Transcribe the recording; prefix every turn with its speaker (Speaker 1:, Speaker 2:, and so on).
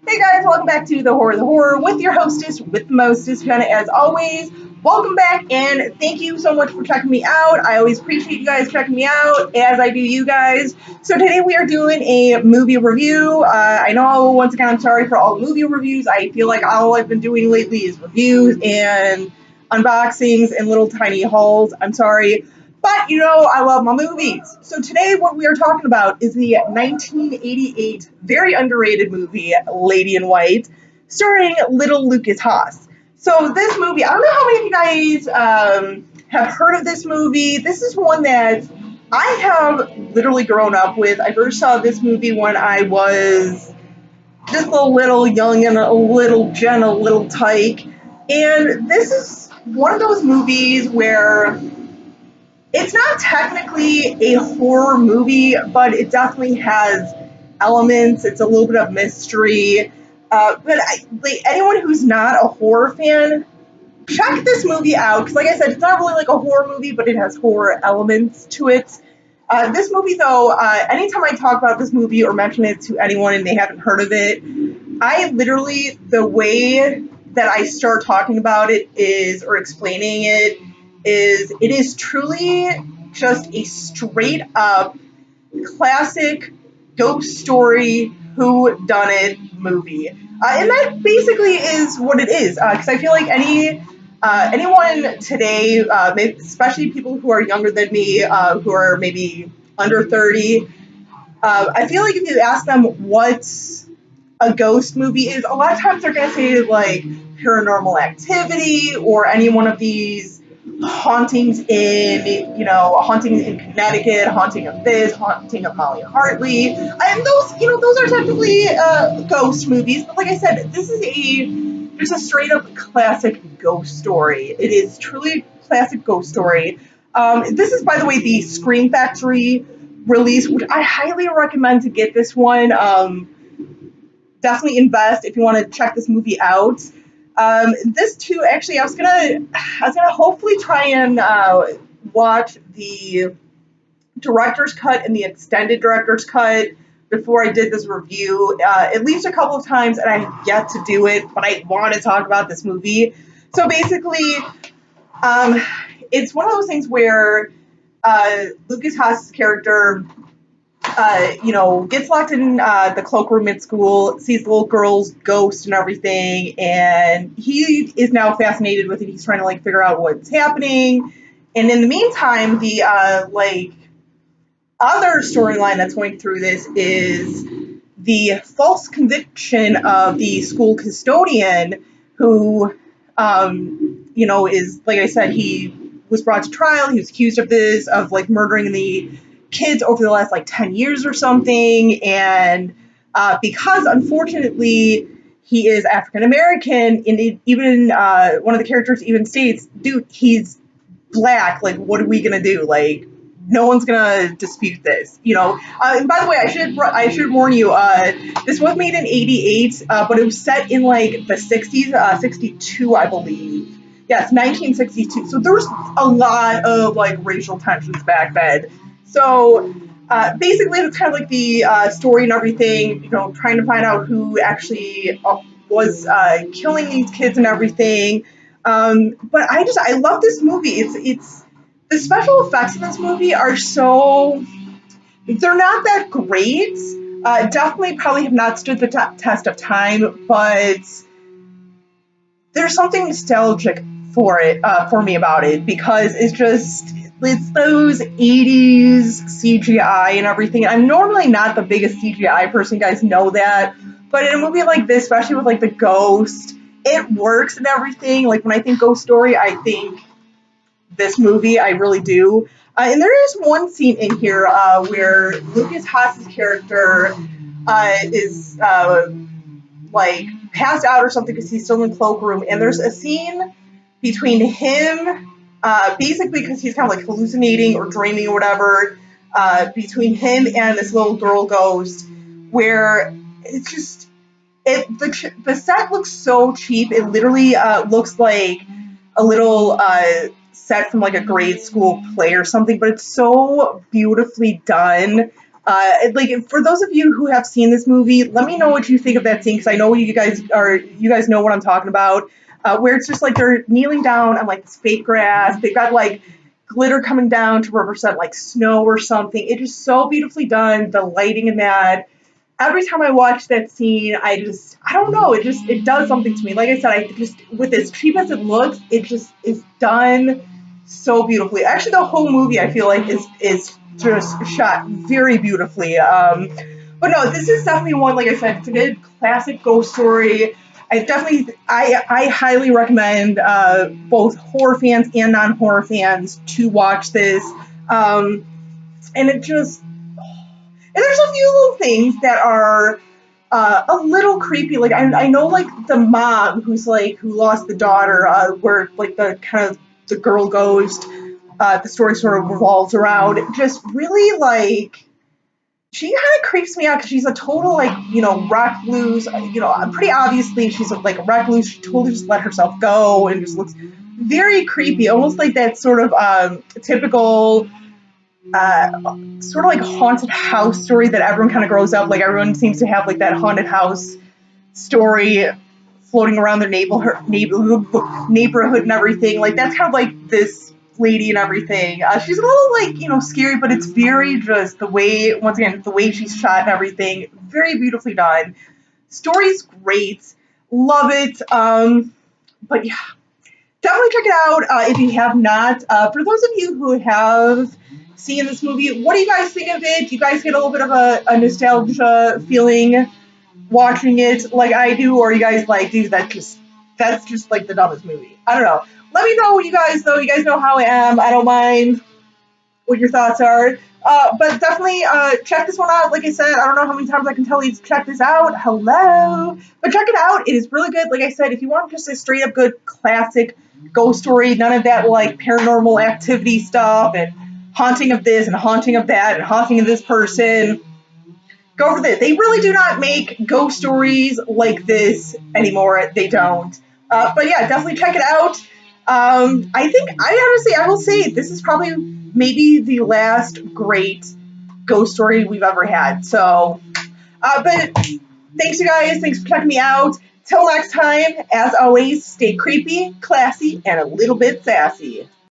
Speaker 1: Hey guys, welcome back to the Horror with your hostess, with the mostest, Fiona, as always. Welcome back, and thank you so much for checking me out. I always appreciate you guys checking me out, as I do you guys. So today we are doing a movie review. I know, once again, I'm sorry for all the movie reviews. I feel like all I've been doing lately is reviews and unboxings and little tiny hauls. I'm sorry. But I love my movies. So today, what we are talking about is the 1988 very underrated movie, Lady in White, starring little Lucas Haas. So this movie, I don't know how many of you guys have heard of this movie. This is one that I have literally grown up with. I first saw this movie when I was just a little young and a little Jen, a little tyke. And this is one of those movies where it's not technically a horror movie, but it definitely has elements. It's a little bit of mystery. Like anyone who's not a horror fan, check this movie out. Because, like I said, it's not really like a horror movie, but it has horror elements to it. This movie, though, anytime I talk about this movie or mention it to anyone and they haven't heard of it, I literally, the way that I start talking about it is, or explaining it is truly just a straight up classic ghost story who done it movie. And that basically is what it is. Because I feel like anyone today, especially people who are younger than me, who are maybe under 30, I feel like if you ask them what a ghost movie is, a lot of times they're going to say like Paranormal Activity or any one of these hauntings in, a haunting in Connecticut, haunting of this, haunting of Molly Hartley, and those are technically ghost movies. But like I said, this is just a straight up classic ghost story. It is truly a classic ghost story. This is, by the way, the Scream Factory release, which I highly recommend to get this one. Definitely invest if you want to check this movie out. This too, actually, I was gonna hopefully try and watch the director's cut and the extended director's cut before I did this review, at least a couple of times, and I have yet to do it. But I want to talk about this movie. So basically, it's one of those things where Lucas Haas's character gets locked in the cloakroom at school, sees the little girl's ghost and everything, and he is now fascinated with it. He's trying to figure out what's happening, and in the meantime, the other storyline that's going through this is the false conviction of the school custodian, who, is, like I said, he was brought to trial. He was accused of murdering the kids over the last 10 years or something, and because unfortunately he is African American, and even one of the characters even states, dude, he's black, what are we gonna do? No one's gonna dispute this, and by the way, I should warn you, this was made in 88, but it was set in the 60s, 62, I believe. Yes, 1962. So there was a lot of racial tensions back then. So basically, it's kind of like the story and everything, trying to find out who actually was killing these kids and everything. But I love this movie. It's the special effects in this movie are they're not that great. Definitely probably have not stood the test of time, but there's something nostalgic for me about it, because it's those 80s CGI and everything. I'm normally not the biggest CGI person, you guys know that, but in a movie like this, especially with the ghost, it works and everything. When I think ghost story, I think this movie, I really do. And there is one scene in here where Lucas Haas's character is passed out or something because he's still in the cloakroom, and there's a scene between him, basically because he's kind of hallucinating or dreaming or whatever, between him and this little girl ghost, where it's just the set looks so cheap. It literally looks like a little set from a grade school play or something, but it's so beautifully done. Like for those of you who have seen this movie, let me know what you think of that scene, because I know you guys know what I'm talking about. Where it's just like they're kneeling down on like this fake grass. They've got like glitter coming down to represent like snow or something. It is so beautifully done. The lighting in that. Every time I watch that scene, I don't know, it does something to me. Like I said, I just, with as cheap as it looks, it just is done so beautifully. Actually, the whole movie I feel like is just shot very beautifully. But no, this is definitely one. Like I said, it's a good classic ghost story. I highly recommend both horror fans and non-horror fans to watch this. And it just, and there's a few little things that are a little creepy. Like I know like the mom who lost the daughter, where like the kind of the girl ghost, the story sort of revolves around. Just really like, she kind of creeps me out because she's a total like, recluse. Pretty obviously she's like a recluse. She totally just let herself go and just looks very creepy, almost like that sort of typical sort of like haunted house story that everyone kind of grows up. Like everyone seems to have like that haunted house story floating around their neighborhood and everything. Like that's kind of like this lady and everything. She's a little like scary, but it's very just the way, once again, the way she's shot and everything, very beautifully done. Story's great, love it. But yeah, definitely check it out if you have not. For those of you who have seen this movie, what do you guys think of it? Do you guys get a little bit of a nostalgia feeling watching it like I do, or are you guys like, dude, that's just like the dumbest movie? I don't know. Let me know what you guys know. You guys know how I am. I don't mind what your thoughts are. But definitely check this one out. Like I said, I don't know how many times I can tell you to check this out. Hello. But check it out. It is really good. Like I said, if you want just a straight up good classic ghost story, none of that like paranormal activity stuff and haunting of this and haunting of that and haunting of this person, go for this. They really do not make ghost stories like this anymore. They don't. But yeah, definitely check it out. I will say this is probably maybe the last great ghost story we've ever had. So, but thanks you guys. Thanks for checking me out. Till next time, as always, stay creepy, classy, and a little bit sassy.